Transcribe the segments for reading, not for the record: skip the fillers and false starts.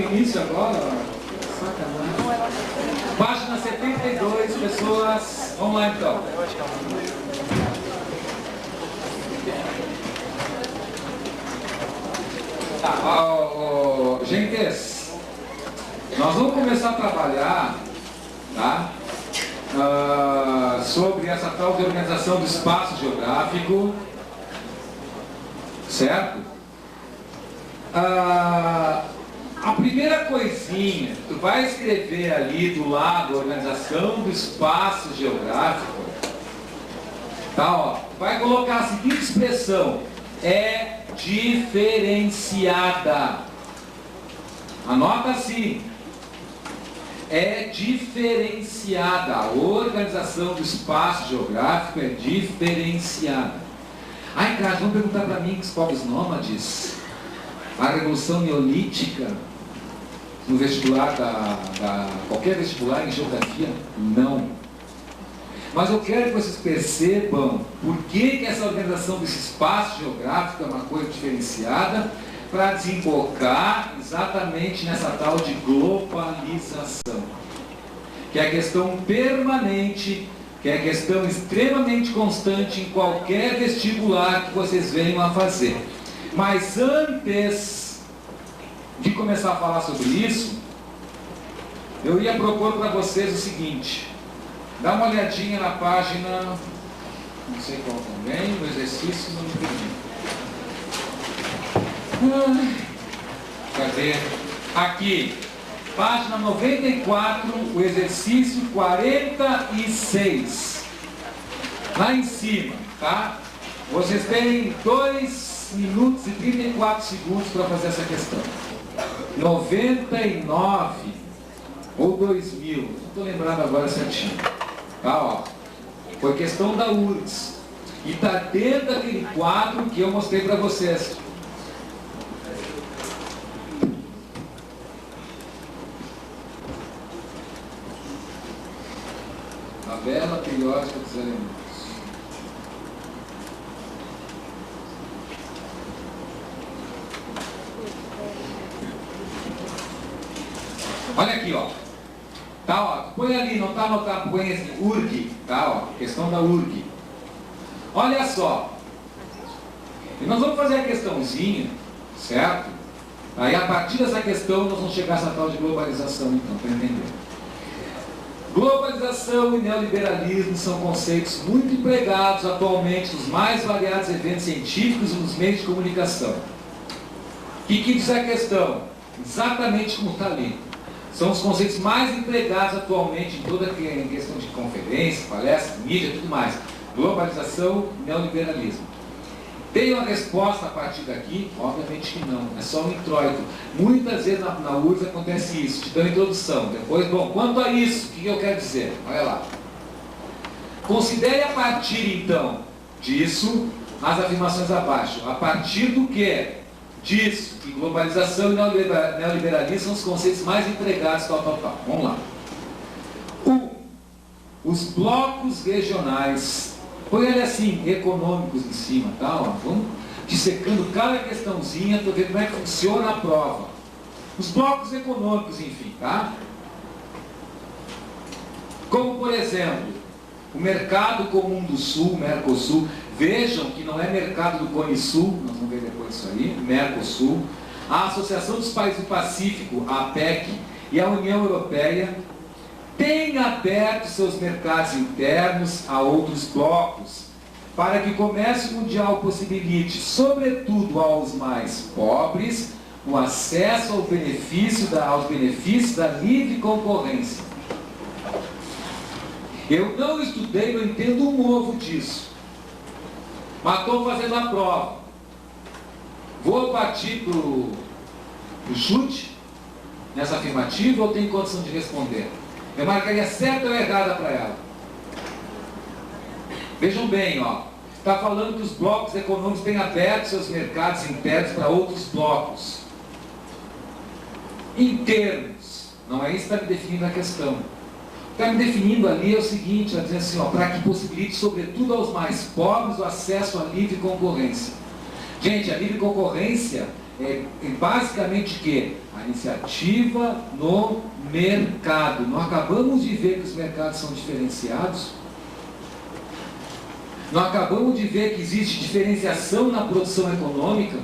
do início agora. Sacanagem. Página 72, pessoas. Vamos lá então. Tá, gente, nós vamos começar a trabalhar, tá? Sobre essa tal de organização do espaço geográfico, certo? A primeira coisinha, tu vai escrever ali do lado organização do espaço geográfico, tá, ó, vai colocar a seguinte expressão: é diferenciada. Anota assim: é diferenciada. A organização do espaço geográfico é diferenciada. Ai, cara, vão perguntar para mim que os povos nômades, a Revolução Neolítica, no vestibular qualquer vestibular em geografia? Não. Mas eu quero que vocês percebam por que essa organização desse espaço geográfico é uma coisa diferenciada, para desembocar exatamente nessa tal de globalização, que é a questão permanente, que é a questão extremamente constante em qualquer vestibular que vocês venham a fazer. Mas antes de começar a falar sobre isso, eu ia propor para vocês o seguinte: dá uma olhadinha na página, não sei qual também, o exercício não me permite. Cadê? Aqui, página 94, o exercício 46. Lá em cima, tá? Vocês têm 2 minutos e 34 segundos para fazer essa questão. 99 ou 2000, não estou lembrando agora certinho. Tá, ó. Foi questão da URGS. E está dentro daquele quadro que eu mostrei para vocês. Tabela periódica dos elementos. Olha aqui, ó. Tá, ó. Põe ali, não tá anotado, põe esse URG, tá, ó. Questão da URG. Olha só. E nós vamos fazer a questãozinha, certo? Aí a partir dessa questão nós vamos chegar a essa tal de globalização, então, para entender. Globalização e neoliberalismo são conceitos muito empregados atualmente nos mais variados eventos científicos e nos meios de comunicação. O que diz a questão? Exatamente como está ali. São os conceitos mais empregados atualmente em toda a questão de conferência, palestra, mídia, tudo mais. Globalização e neoliberalismo. Tem uma resposta a partir daqui? Obviamente que não, é só um introito. Muitas vezes na URGS acontece isso, te dão introdução. Depois, bom, quanto a isso, o que eu quero dizer? Olha lá. Considere a partir, então, disso, as afirmações abaixo. A partir do que? Disso, que globalização e neoliberalismo são os conceitos mais empregados, tal. Vamos lá. Os blocos regionais. Põe ele assim, econômicos em cima, tá? Ó, vamos dissecando cada questãozinha para ver como é que funciona a prova. Os blocos econômicos, enfim, tá? Como, por exemplo, o Mercado Comum do Sul, Mercosul. Vejam que não é Mercado do Cone Sul, nós vamos ver depois isso aí, Mercosul. A Associação dos Países do Pacífico, a APEC, e a União Europeia têm aberto seus mercados internos a outros blocos, para que o comércio mundial possibilite, sobretudo aos mais pobres, o acesso aos benefícios da livre concorrência. Eu não estudei, não entendo um ovo disso, mas estou fazendo a prova. Vou partir para o chute nessa afirmativa ou tenho condição de responder? Eu marcaria certa ou errada para ela. Vejam bem, ó. Está falando que os blocos econômicos têm aberto seus mercados internos para outros blocos. Internos. Não é isso que está me definindo a questão. O que está me definindo ali é o seguinte, está dizendo assim, ó, para que possibilite, sobretudo aos mais pobres, o acesso à livre concorrência. Gente, a livre concorrência é basicamente o quê? A iniciativa no mercado. Nós acabamos de ver que os mercados são diferenciados. Nós acabamos de ver que existe diferenciação na produção econômica.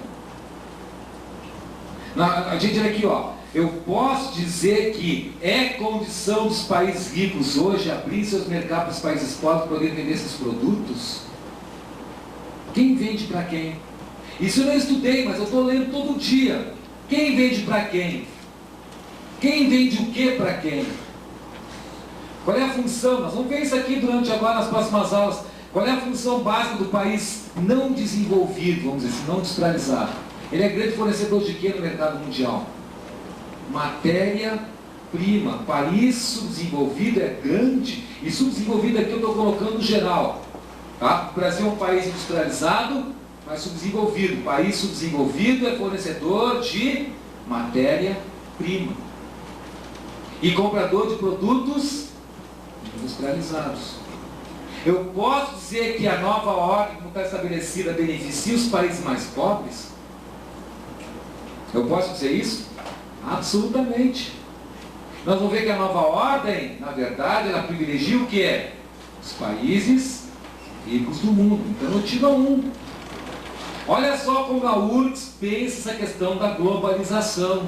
A gente olha aqui, ó. Eu posso dizer que é condição dos países ricos hoje abrir seus mercados para os países pobres para poder vender esses produtos? Quem vende para quem? Isso eu não estudei, mas eu estou lendo todo dia. Quem vende para quem? Quem vende o que para quem? Qual é a função? Nós vamos ver isso aqui durante agora nas próximas aulas. Qual é a função básica do país não desenvolvido, vamos dizer assim, não industrializado? Ele é grande fornecedor de quê no mercado mundial? Matéria-prima. País subdesenvolvido é grande, e subdesenvolvido aqui eu estou colocando no geral. Tá? O Brasil é um país industrializado, mas subdesenvolvido. País subdesenvolvido é fornecedor de matéria-prima e comprador de produtos industrializados. Eu posso dizer que a nova ordem, como está estabelecida, beneficia os países mais pobres? Eu posso dizer isso? Absolutamente. Nós vamos ver que a nova ordem, na verdade, ela privilegia o que é? Os países ricos do mundo. Então eu tiro um. Olha só como a URGS pensa essa questão da globalização.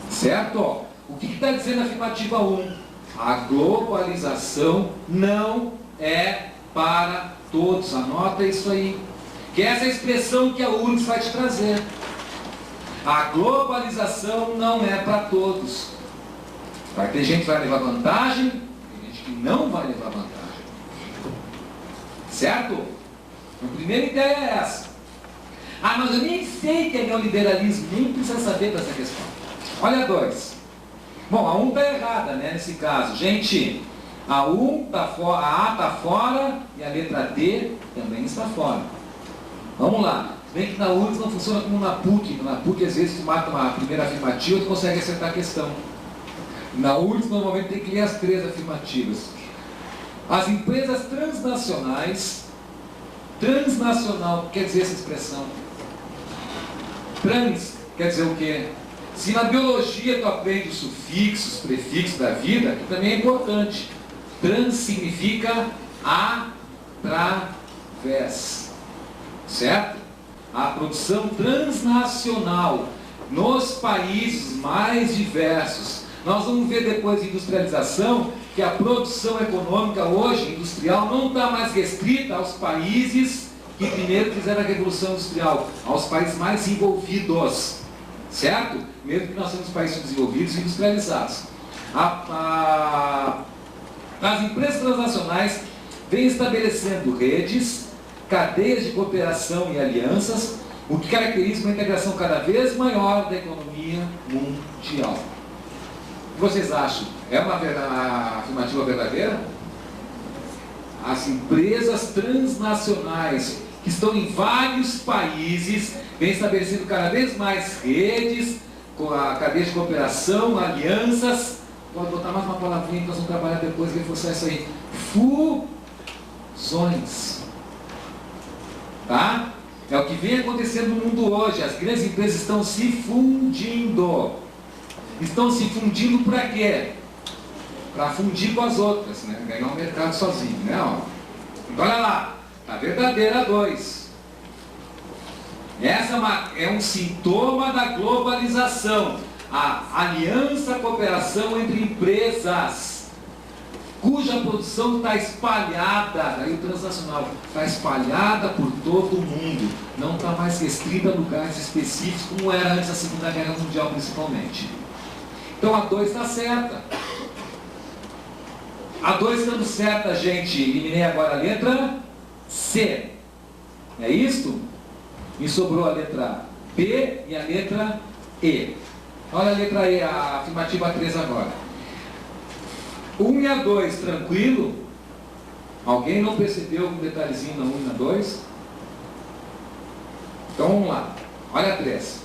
Certo? O que está dizendo a afirmativa 1? A globalização não é para todos. Anota isso aí. Que é essa expressão que a URGS vai te trazer. A globalização não é para todos. Vai ter gente que vai levar vantagem, tem gente que não vai levar vantagem. Certo? A primeira ideia é essa. Ah, mas eu nem sei que é neoliberalismo, nem precisa saber dessa questão. Olha 2. Bom, a 1 está errada, né, nesse caso. Gente, a 1 está fora, a A está fora e a letra D também está fora. Vamos lá. Bem que na URGS não funciona como na PUC. Na PUC, às vezes, tu mata uma primeira afirmativa e tu consegue acertar a questão. Na URGS, normalmente, tem que ler as 3 afirmativas. As empresas transnacionais. Transnacional, quer dizer essa expressão? Trans, quer dizer o quê? Se na biologia tu aprende os sufixos, prefixos da vida, que também é importante. Trans significa através. Certo? A produção transnacional nos países mais diversos. Nós vamos ver depois de industrialização que a produção econômica hoje, industrial, não está mais restrita aos países que primeiro fizeram a Revolução Industrial, aos países mais desenvolvidos, certo? Mesmo que nós temos países subdesenvolvidos e industrializados. As empresas transnacionais vêm estabelecendo redes, cadeias de cooperação e alianças, o que caracteriza uma integração cada vez maior da economia mundial. O que vocês acham? É uma afirmativa verdadeira? As empresas transnacionais que estão em vários países vêm estabelecendo cada vez mais redes, com a cadeia de cooperação, alianças. Pode botar mais uma palavrinha que nós vamos trabalhar depois e reforçar isso aí. Fusões. Tá? É o que vem acontecendo no mundo hoje. As grandes empresas estão se fundindo. Estão se fundindo para quê? Para fundir com as outras, né? Ganhar o mercado sozinho, né? Ó. Então, olha lá, a verdadeira 2. Essa é um sintoma da globalização. A aliança, a cooperação entre empresas, cuja produção está espalhada, aí o transnacional, está espalhada por todo o mundo, não está mais restrita a lugares específicos, como era antes da Segunda Guerra Mundial, principalmente. Então a 2 está certa. A 2 estando certa, gente, eliminei agora a letra C. É isto? Me sobrou a letra B e a letra E. Olha a letra E, a afirmativa 3 agora. 1 e a 2, tranquilo? Alguém não percebeu um detalhezinho na 1 e na 2? Então vamos lá. Olha a 3.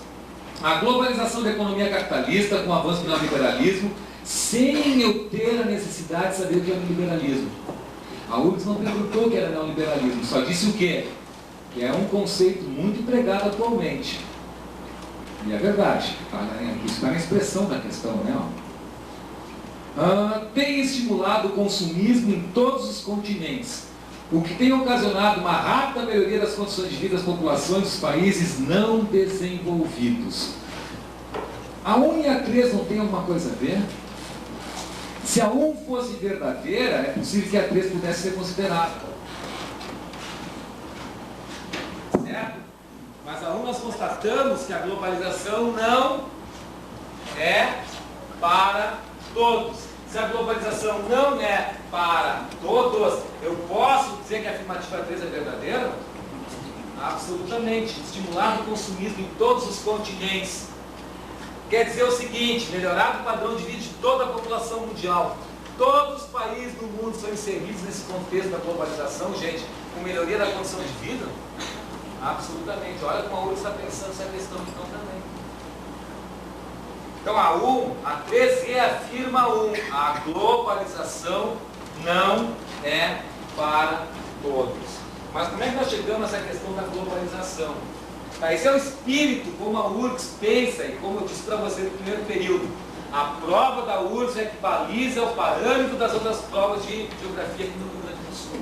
A globalização da economia capitalista com o avanço do neoliberalismo, sem eu ter a necessidade de saber o que é neoliberalismo. A URGS não perguntou o que era neoliberalismo, só disse o quê? que é um conceito muito empregado atualmente. E é verdade, isso está na expressão da questão, né? Tem estimulado o consumismo em todos os continentes, o que tem ocasionado uma rápida melhoria das condições de vida das populações dos países não desenvolvidos. A 1 e a 3 não tem alguma coisa a ver? Se a 1 fosse verdadeira, é possível que a 3 pudesse ser considerada. Certo? Mas a 1 nós constatamos que a globalização não é para todos. Se a globalização não é para todos, eu posso dizer que a afirmativa 3 é verdadeira? Absolutamente. Estimular o consumismo em todos os continentes. Quer dizer o seguinte, melhorar o padrão de vida de toda a população mundial. Todos os países do mundo são inseridos nesse contexto da globalização, gente, com melhoria da condição de vida? Absolutamente. Olha como a URSS está pensando essa questão então também. Então a 1, a 3 reafirma a 1. A globalização não é para todos. Mas como é que nós chegamos a essa questão da globalização? Esse é o espírito, como a URGS pensa, e como eu disse para você no primeiro período. A prova da URGS é que baliza o parâmetro das outras provas de geografia aqui no Rio Grande do Sul.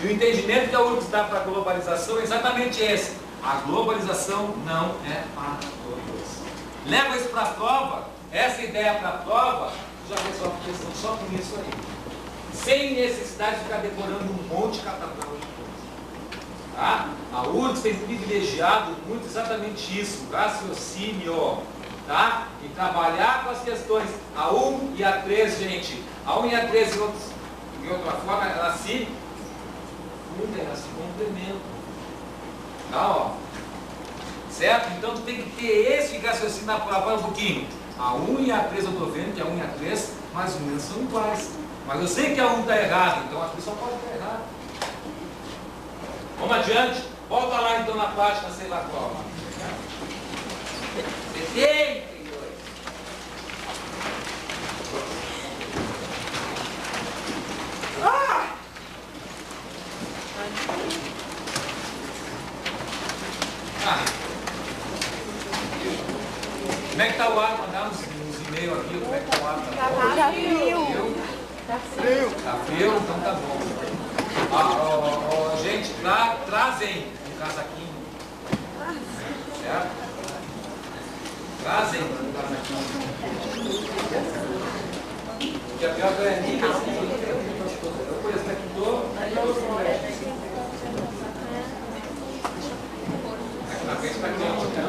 E o entendimento que a URGS dá para a globalização é exatamente esse. A globalização não é para todos. Leva isso para a prova, essa ideia para a prova, já resolve a questão só com isso aí. Sem necessidade de ficar decorando um monte de cataplasma de coisa. Tá? A URGS tem privilegiado muito exatamente isso, o raciocínio, tá? E trabalhar com as questões a 1 e a 3, gente. A 1 e a 3, de outra forma, elas se fundem, elas se complementam. Tá, ó. Certo? Então tu tem que ter esse raciocínio na prova um pouquinho. A 1 e a 3 eu estou vendo que a 1 e a 3 mais ou menos são iguais. Mas eu sei que a 1 está errada, então a 3 só pode estar errada. Vamos adiante. Volta lá então na página, sei lá qual. 72. Ah! Como é que está o ar? Mandar uns e-mails aqui, como é que está o ar? Tá frio. Tá frio? Tá frio? Então tá bom. Gente, trazem um casaquinho. Certo? Trazem um casaquinho. Porque a pior é amiga, assim, eu conheço aqui na frente está quente, né?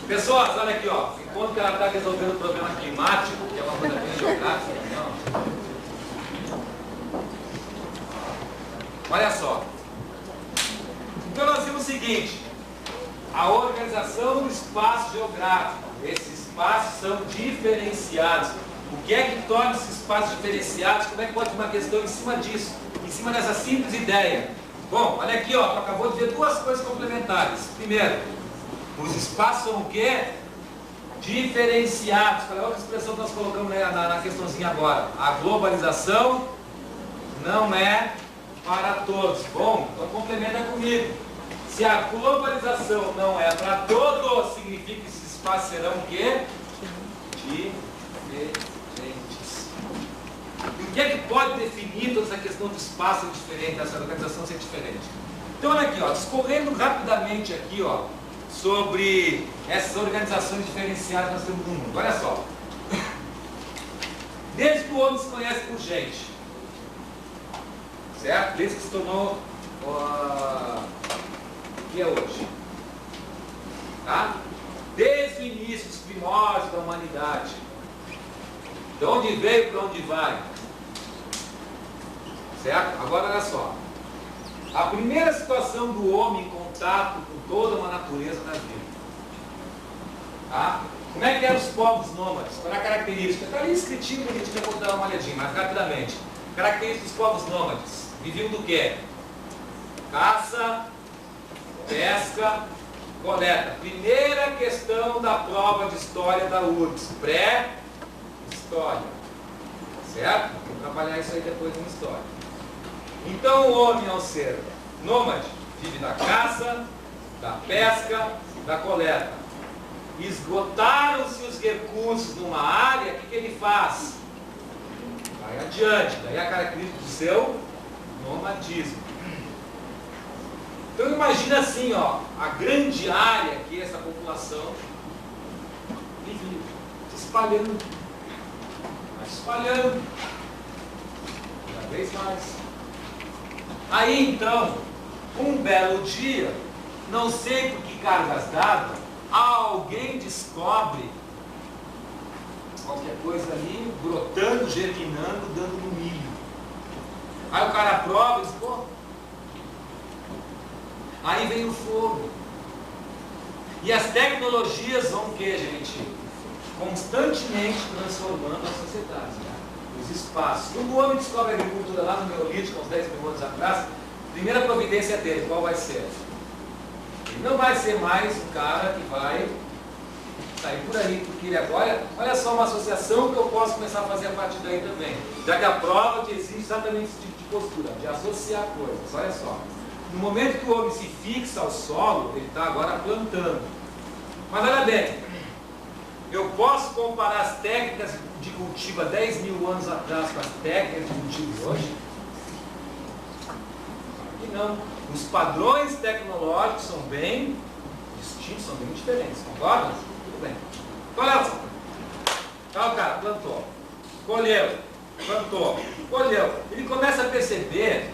Pessoas, olha aqui, ó. Enquanto que ela está resolvendo o problema climático, que é uma coisa bem geográfica, não. Olha só. Então nós vimos o seguinte: a organização do espaço geográfico. Esses espaços são diferenciados. O que é que torna esses espaços diferenciados? Como é que pode ter uma questão em cima disso? Em cima dessa simples ideia? Bom, olha aqui, ó. Tu acabou de ver duas coisas complementares. Primeiro, os espaços são o quê? Diferenciados. Qual é a outra expressão que nós colocamos na questãozinha agora? A globalização não é para todos. Bom, então complementa comigo. Se a globalização não é para todos, significa que esses espaços serão o quê? Diferentes. E o que é que pode definir toda essa questão do espaço ser diferente, dessa organização ser diferente? Então olha aqui, ó, discorrendo rapidamente aqui, ó, sobre essas organizações diferenciadas que nós temos no mundo. Olha só. Desde que o homem se conhece por gente, certo? Desde que se tornou o que é hoje, tá? Desde o início dos primórdios da humanidade, de onde veio para onde vai, certo? Agora olha só, a primeira situação do homem em contato com toda uma natureza da vida, tá? Como é que eram os povos nômades? Qual era a característica? Está ali escritinho, a gente vai poder dar uma olhadinha, mas rapidamente. Características dos povos nômades. Viviam do quê? caça, pesca, coleta. Primeira questão da prova de história da URGS, pré-história. Certo? Vou trabalhar isso aí depois na história. Então o homem é um ser nômade, vive da caça, da pesca, da coleta. Esgotaram-se os recursos numa área, o que ele faz? Vai adiante, daí a característica do seu nomadismo. Então imagina assim, ó, a grande área que essa população vive, se espalhando, vai se espalhando, cada vez mais. Aí então, um belo dia, não sei por que cargas d'água, alguém descobre qualquer coisa ali, brotando, germinando, dando no milho. Aí o cara prova e diz, pô, aí vem o fogo. E as tecnologias vão o que, gente? Constantemente transformando a sociedade, né? Os espaços. Quando o homem descobre a agricultura lá no Neolítico, uns 10 mil anos atrás, a primeira providência dele, qual vai ser? Ele não vai ser mais o cara que vai sair por aí, porque ele agora, olha só uma associação que eu posso começar a fazer a partir daí também. Já que a prova que existe exatamente esse tipo de postura, de associar coisas, olha só. No momento que o homem se fixa ao solo, ele está agora plantando. Mas olha bem, eu posso comparar as técnicas de cultivo há 10 mil anos atrás com as técnicas de cultivo de hoje? Aqui não. Os padrões tecnológicos são bem distintos, são bem diferentes, concorda? Tudo bem. Então, olha só. Então, o cara plantou, colheu, plantou, colheu. Ele começa a perceber,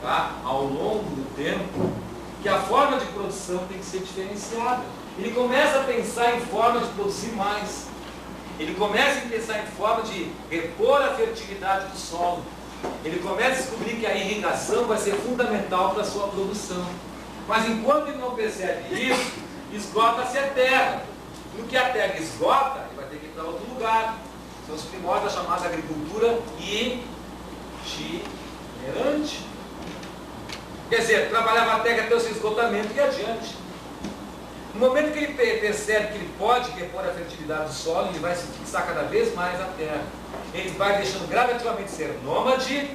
tá, ao longo do tempo, que a forma de produção tem que ser diferenciada. Ele começa a pensar em forma de produzir mais. Ele começa a pensar em forma de repor a fertilidade do solo. Ele começa a descobrir que a irrigação vai ser fundamental para a sua produção. Mas enquanto ele não percebe isso, esgota-se a terra. No que a terra esgota, ele vai ter que ir para outro lugar. São os primórdios da chamada agricultura itinerante. Quer dizer, trabalhava a terra até o seu esgotamento e adiante. No momento que ele percebe que ele pode repor a fertilidade do solo, ele vai se fixar cada vez mais na terra. Ele vai deixando gradativamente ser nômade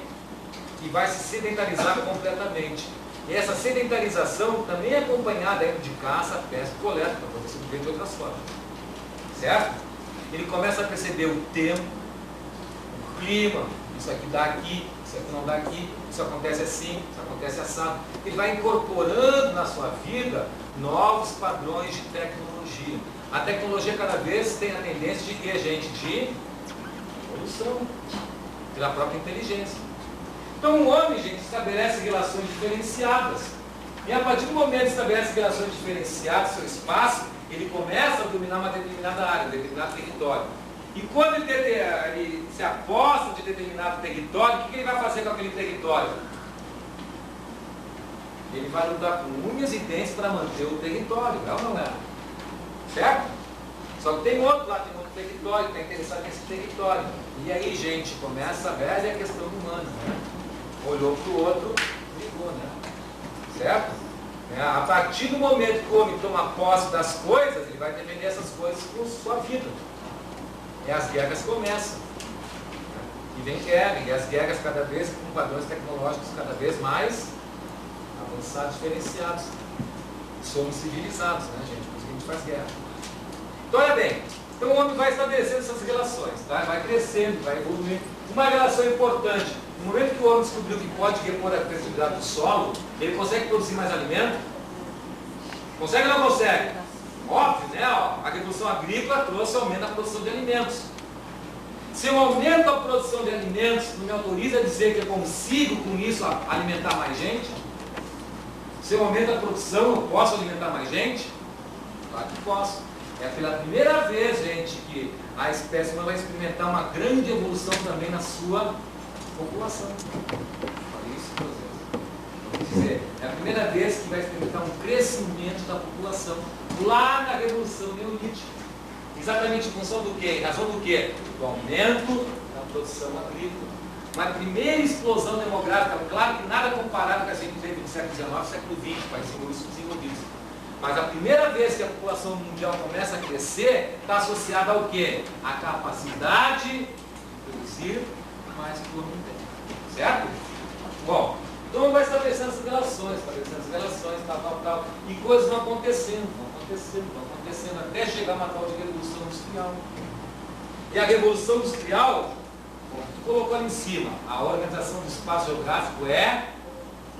e vai se sedentarizar completamente. E essa sedentarização também é acompanhada de caça, pesca e coleta, para poder se viver de outras formas. Certo? Ele começa a perceber o tempo, o clima, isso aqui dá aqui, isso aqui não dá aqui, isso acontece assim, isso acontece assado. Ele vai incorporando na sua vida novos padrões de tecnologia. A tecnologia cada vez tem a tendência de que, gente? De evolução, pela própria inteligência. Então o homem, gente, estabelece relações diferenciadas. E a partir do momento que estabelece relações diferenciadas no seu espaço, ele começa a dominar uma determinada área, um determinado território. E quando ele se aposta de determinado território, o que ele vai fazer com aquele território? Ele vai lutar com unhas e dentes para manter o território, é ou não é? Certo? Só que tem outro lá, tem outro território, está interessado nesse território. E aí, gente, começa a velha questão humana, né? Olhou para o outro, ligou, né? Certo? A partir do momento que o homem toma posse das coisas, ele vai defender essas coisas com sua vida. E as guerras começam. E vem guerra, e as guerras cada vez com padrões tecnológicos cada vez mais avançados, diferenciados. Somos civilizados, né, gente? Por isso que a gente faz guerra. Então, olha bem. Então, o homem vai estabelecendo essas relações, tá? Vai crescendo, vai evoluindo. Uma relação importante. No momento que o homem descobriu que pode repor a fertilidade do solo, ele consegue produzir mais alimento? Consegue ou não consegue? Óbvio, né? Ó, a revolução agrícola trouxe aumento da produção de alimentos. Se eu aumento a produção de alimentos, não me autoriza a dizer que eu consigo com isso alimentar mais gente? Se eu aumento a produção, eu posso alimentar mais gente? Claro que posso. É pela primeira vez, gente, que a espécie humana vai experimentar uma grande evolução também na sua população. Falei isso duas vezes. Quer dizer, é a primeira vez que vai experimentar um crescimento da população lá na Revolução Neolítica. Exatamente em função do quê? Em razão do quê? Do aumento da produção agrícola. uma primeira explosão demográfica, claro que nada comparado com a gente teve no século XIX e século XX, países subdesenvolvidos. Mas a primeira vez que a população mundial começa a crescer, está associada ao quê? A capacidade de produzir mais que o homem tem. Certo? Bom, então vai estabelecendo as relações, tal. E coisas vão acontecendo, até chegar a uma tal de Revolução Industrial. E a Revolução Industrial, como tu colocou ali em cima, a organização do espaço geográfico é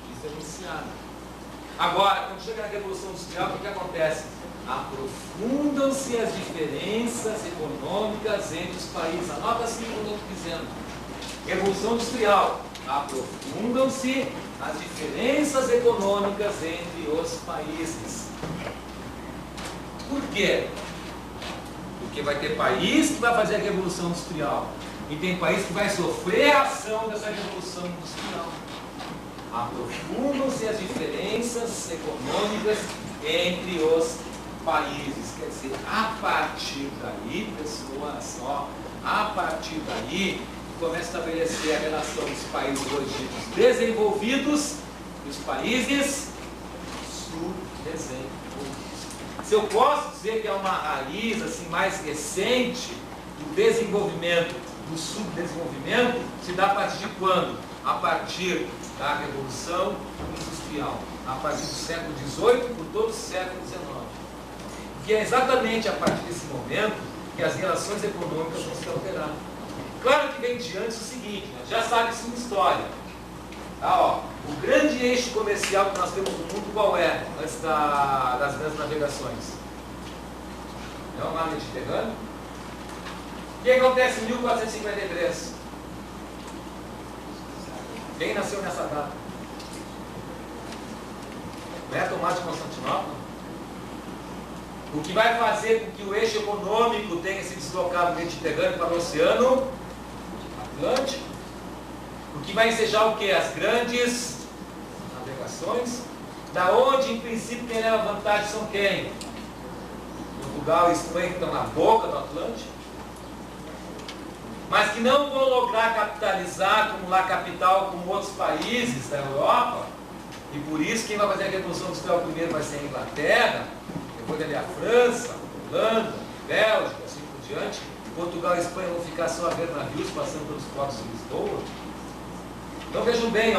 diferenciada. Agora, quando chega na Revolução Industrial, o que acontece? Aprofundam-se as diferenças econômicas entre os países. Anota assim o que eu estou dizendo. Revolução Industrial. Aprofundam-se as diferenças econômicas entre os países. Por quê? Porque vai ter país que vai fazer a Revolução Industrial. E tem país que vai sofrer a ação dessa Revolução Industrial. Aprofundam-se as diferenças econômicas entre os países. Quer dizer, a partir daí, pessoas, a partir daí, começa a estabelecer a relação dos países hoje ditos desenvolvidos e os países subdesenvolvidos. Se eu posso dizer que é uma raiz assim, mais recente do desenvolvimento, do subdesenvolvimento, se dá a partir de quando? A partir da Revolução Industrial, a partir do século XVIII por todo o século XIX. Que é exatamente a partir desse momento que as relações econômicas vão se alterar. Claro que vem diante o seguinte, já sabe isso na história. Tá, o grande eixo comercial que nós temos no mundo qual é? Antes das grandes navegações. É o mar Mediterrâneo. O que acontece em 1453? Quem nasceu nessa data? Não é Tomás de Constantinopla? O que vai fazer com que o eixo econômico tenha se deslocado do Mediterrâneo para o Oceano Atlântico? O que vai ensejar o quê? As grandes navegações. Da onde, em princípio, quem leva vantagem são quem? Portugal e Espanha, que estão na boca do Atlântico. Mas que não vão lograr capitalizar, acumular capital como outros países da Europa. E por isso, quem vai fazer a Revolução Industrial primeiro vai ser a Inglaterra, depois ali a França, a Holanda, a Bélgica, assim por diante. Portugal e Espanha vão ficar só a ver navios passando pelos portos de Lisboa. Então vejam bem,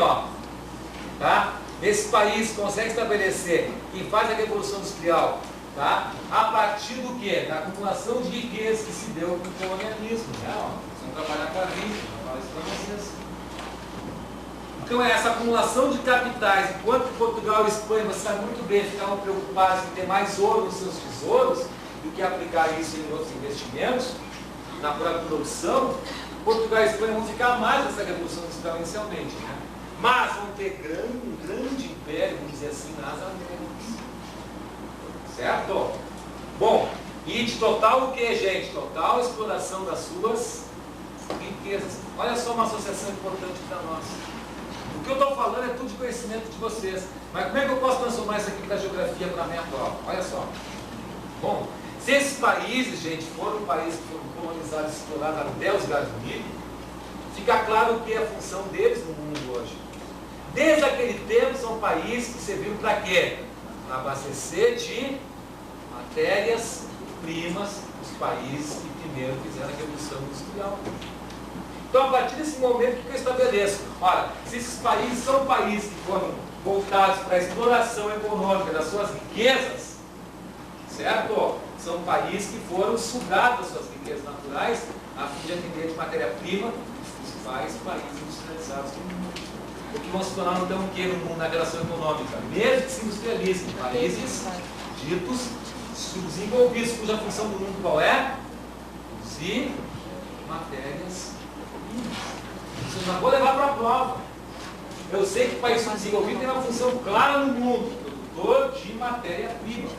tá? Esse país consegue estabelecer, quem faz a Revolução Industrial, tá? A partir do quê? Da acumulação de riquezas que se deu com o colonialismo, né? Vamos trabalhar com a vida, vou falar isso para vocês. Então essa acumulação de capitais, enquanto Portugal e Espanha, você sabe muito bem, ficavam preocupados em ter mais ouro nos seus tesouros do que aplicar isso em outros investimentos, na própria produção, Portugal e Espanha vão ficar mais nessa Revolução Industrial inicialmente, né? Mas vão ter um grande império, vamos dizer assim, nas Américas. Certo? Bom, e de total o que, gente? Total exploração das suas riquezas. Olha só uma associação importante para nós. O que eu estou falando é tudo de conhecimento de vocês. Mas como é que eu posso transformar isso aqui para a geografia, para a minha prova? Olha só. Bom, se esses países, gente, foram países que foram colonizados e explorados até os lugares do Nilo, fica claro o que é a função deles no mundo hoje. Desde aquele tempo são países que serviram para quê? Para abastecer de matérias-primas os países que primeiro fizeram a Revolução Industrial. Então, a partir desse momento, o que eu estabeleço? Olha, se esses países são países que foram voltados para a exploração econômica das suas riquezas, certo? São países que foram sugados das suas riquezas naturais a fim de atender de matéria-prima os principais países industrializados do mundo. O que vão se tornar então o que no mundo na relação econômica? Mesmo que se industrializem, países ditos subdesenvolvidos, cuja função do mundo qual é? Produzir matérias. Isso eu já vou levar para a prova. Eu sei que o país subdesenvolvido tem uma função clara no mundo, produtor de matéria-prima,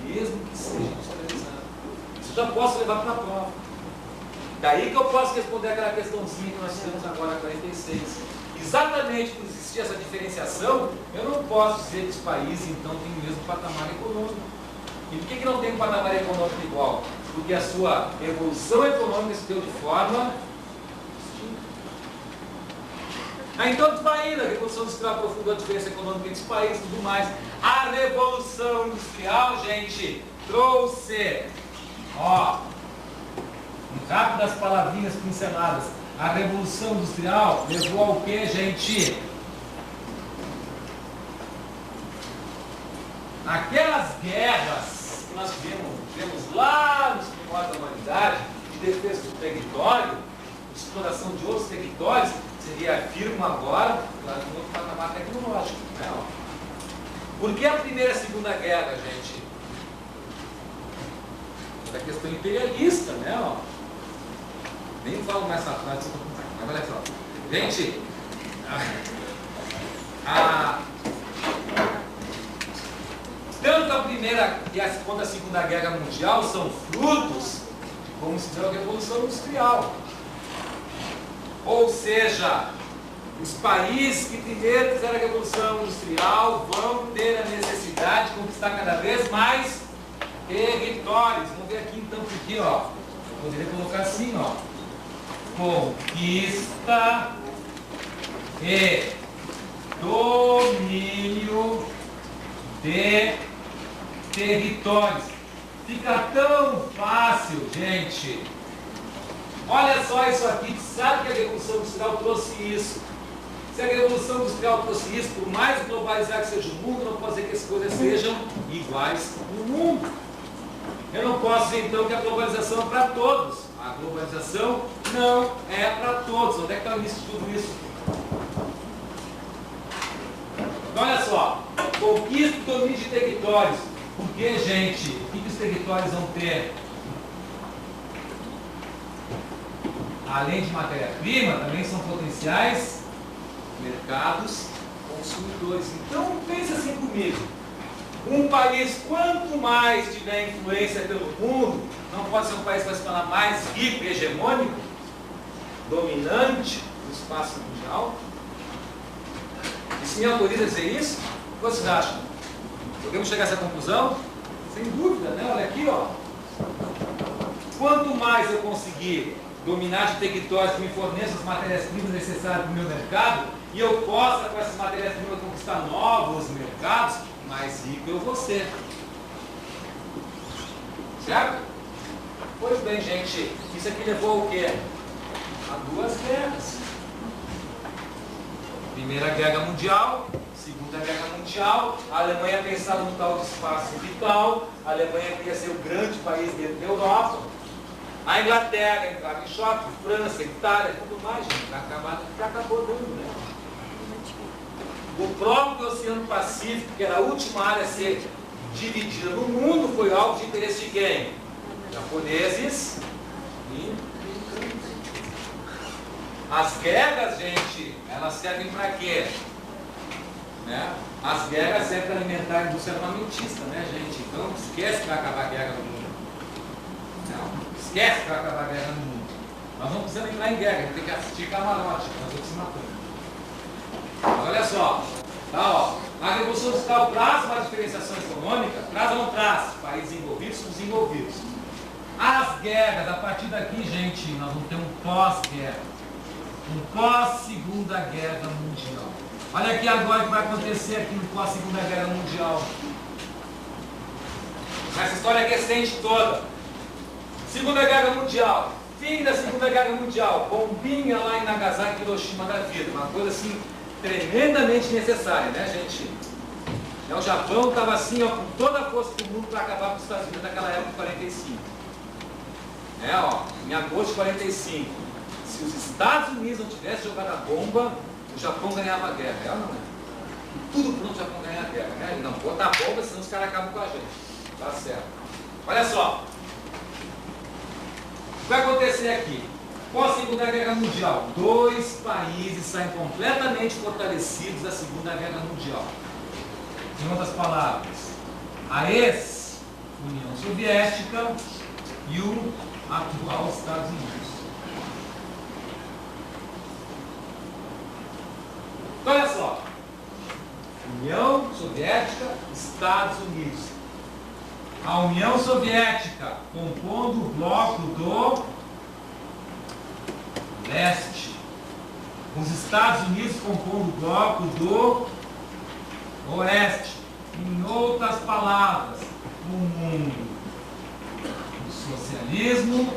mesmo que seja industrializado. Isso eu já posso levar para a prova. Daí que eu posso responder aquela questãozinha que nós fizemos agora, 46. Exatamente por existir essa diferenciação, eu não posso dizer que os países então têm o mesmo patamar econômico. E por que não tem um patamar econômico igual? Porque a sua evolução econômica se deu de forma distinta. Aí então vai indo, a Revolução Industrial aprofundou a diferença econômica entre os países e tudo mais. A Revolução Industrial, gente, trouxe, ó, um rápido das palavrinhas pinceladas. A Revolução Industrial levou ao que, gente? Aquelas guerras que nós vemos lá nos primórdios da humanidade, de defesa do território, de exploração de outros territórios, seria afirmo agora, claro, no outro patamar tecnológico. Né? Por que a Primeira e a Segunda Guerra, gente? Essa questão imperialista, né? Ó. Nem falo mais essa frase, mas olha só. Gente, tanto a Primeira quanto a Segunda Guerra Mundial são frutos, como se diz, a Revolução Industrial. Ou seja, os países que primeiro fizeram a Revolução Industrial vão ter a necessidade de conquistar cada vez mais territórios. Vamos ver aqui então, porque, ó, eu poderia colocar assim, ó, conquista e domínio de territórios. Fica tão fácil, gente. Olha só isso aqui, sabe que a Revolução Industrial trouxe isso? Se a Revolução Industrial trouxe isso, por mais globalizado que seja o mundo, não pode dizer que as coisas sejam iguais no mundo. Eu não posso dizer então que a globalização é para todos. A globalização não é para todos. Onde é que está o início de tudo isso? Então, olha só, conquista e domínio de territórios. Porque, gente, o que os territórios vão ter? Além de matéria-prima, também são potenciais mercados consumidores. Então, pense assim comigo. Um país, quanto mais tiver influência pelo mundo, não pode ser um país que vai se tornar mais rico e hegemônico, dominante no espaço mundial? Isso me autoriza a dizer isso? O que vocês acham? Podemos chegar a essa conclusão? Sem dúvida, né? Olha aqui, ó. Quanto mais eu conseguir dominar de territórios que me forneçam as matérias-primas necessárias para o meu mercado, e eu possa, com essas matérias-primas, conquistar novos mercados, mais rico eu vou ser. Certo? Pois bem, gente, isso aqui levou ao quê? A duas guerras. Primeira Guerra Mundial, Segunda Guerra Mundial, a Alemanha pensava no tal de espaço vital, a Alemanha queria ser o grande país dentro da Europa, a Inglaterra entrava em choque, França, Itália, tudo mais, gente, acabou dando, né? O próprio Oceano Pacífico, que era a última área a ser dividida no mundo, foi alvo de interesse de quem? Japoneses e as guerras, gente, elas servem para quê? Né? As guerras servem para alimentar a indústria armamentista, né, gente? Então, esquece que vai acabar a guerra no mundo. Não, esquece que vai acabar a guerra no mundo. Nós não precisamos entrar em guerra, a gente tem que assistir camarote, nós vamos se matando. Mas olha só, tá, ó, a Revolução Industrial traz uma diferenciação econômica, traz ou não traz? Países envolvidos com desenvolvidos. As guerras, a partir daqui, gente, nós vamos ter um pós-guerra. Um pós-Segunda Guerra Mundial. Olha aqui agora o que vai acontecer aqui no pós-Segunda Guerra Mundial. Essa história recente toda. Segunda Guerra Mundial. Fim da Segunda Guerra Mundial. Bombinha lá em Nagasaki, Hiroshima da vida. Uma coisa assim tremendamente necessária, né, gente? O Japão estava assim, ó, com toda a força do mundo para acabar com os Estados Unidos naquela época de 45. Ó, em agosto de 45. Se os Estados Unidos não tivessem jogado a bomba, o Japão ganhava a guerra. É ou não é? Tudo pronto, o Japão ganha a guerra. Né? Não, botar a bomba, senão os caras acabam com a gente. Tá certo. Olha só. O que vai acontecer aqui? Pós-Segunda Guerra Mundial, dois países saem completamente fortalecidos da Segunda Guerra Mundial. Em outras palavras, a ex-União Soviética e o atual Estados Unidos. Então, olha só. União Soviética, Estados Unidos. A União Soviética compondo o bloco do leste. Os Estados Unidos compondo o bloco do Oeste. Em outras palavras, o mundo do socialismo,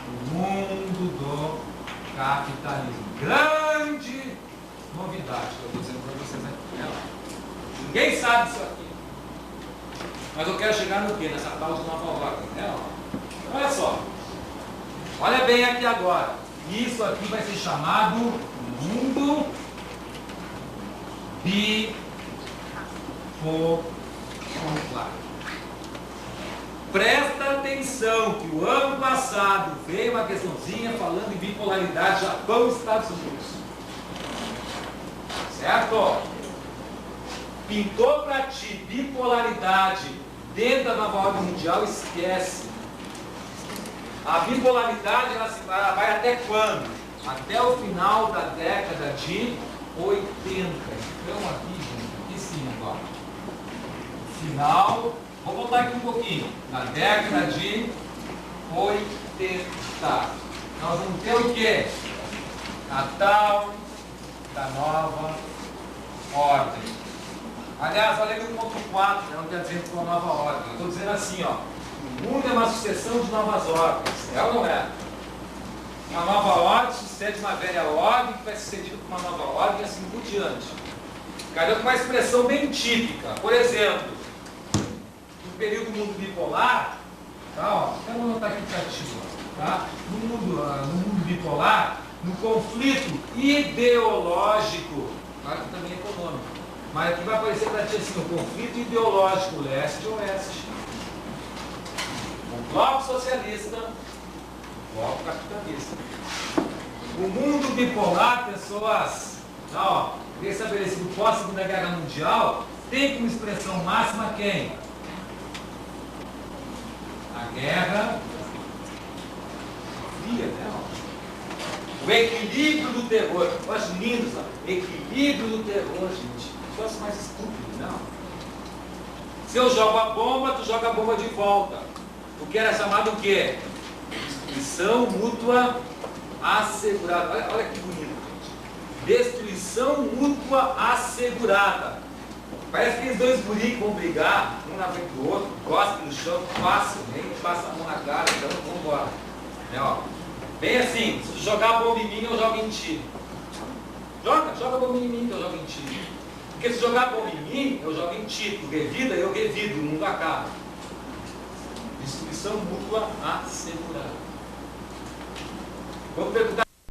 o mundo do capitalismo. Grande novidade que eu estou dizendo para vocês aqui. Né? Ninguém sabe isso aqui. Mas eu quero chegar no quê? Nessa tal de nova ordem. Né? Olha só. Olha bem aqui agora. Isso aqui vai ser chamado mundo bipolar. Presta atenção que o ano passado veio uma questãozinha falando em bipolaridade Japão e Estados Unidos. Certo? Pintou para ti bipolaridade dentro da nova ordem mundial, esquece. A bipolaridade ela vai até quando? Até o final da década de 80. Então aqui, gente, aqui sim agora. Final, vou voltar aqui um pouquinho. Na década de 80. Nós vamos ter o quê? Natal da nova ordem. Aliás, olha aqui o ponto 4, não está dizendo que é uma nova ordem. Eu estou dizendo assim, ó. O mundo é uma sucessão de novas ordens. É ou não é? Uma nova ordem sucede uma velha ordem, que vai suceder com uma nova ordem e assim por diante. Cadê uma expressão bem típica? Por exemplo, no período do mundo bipolar, tá, ó, eu vou anotar aqui certinho, tá? No mundo bipolar, no conflito ideológico, claro que também é econômico, mas aqui vai aparecer para ti assim, o conflito ideológico leste-oeste. O bloco socialista, o bloco capitalista. O mundo bipolar, pessoas, tá, ó, estabelecido pós-Segunda Guerra Mundial, tem como expressão máxima quem? A Guerra Fria, né? O equilíbrio do terror. Eu acho lindo, sabe? Equilíbrio do terror, gente. Eu acho mais estúpido, não? Se eu jogo a bomba, tu joga a bomba de volta. O que era chamado o quê? Destruição mútua assegurada. Olha que bonito, gente. Destruição mútua assegurada. Parece que aqueles dois guris que vão brigar, um na frente do outro, cospem no chão, facilmente, passa a mão na cara, então vamos embora. É, ó. Bem assim, se jogar a bomba em mim, eu jogo em ti. Joga a bomba em mim, que eu jogo em ti. Porque se jogar a bomba em mim, eu jogo em ti. Tu revida, eu revido, o mundo acaba. Destruição mútua assegurada. Vamos perguntar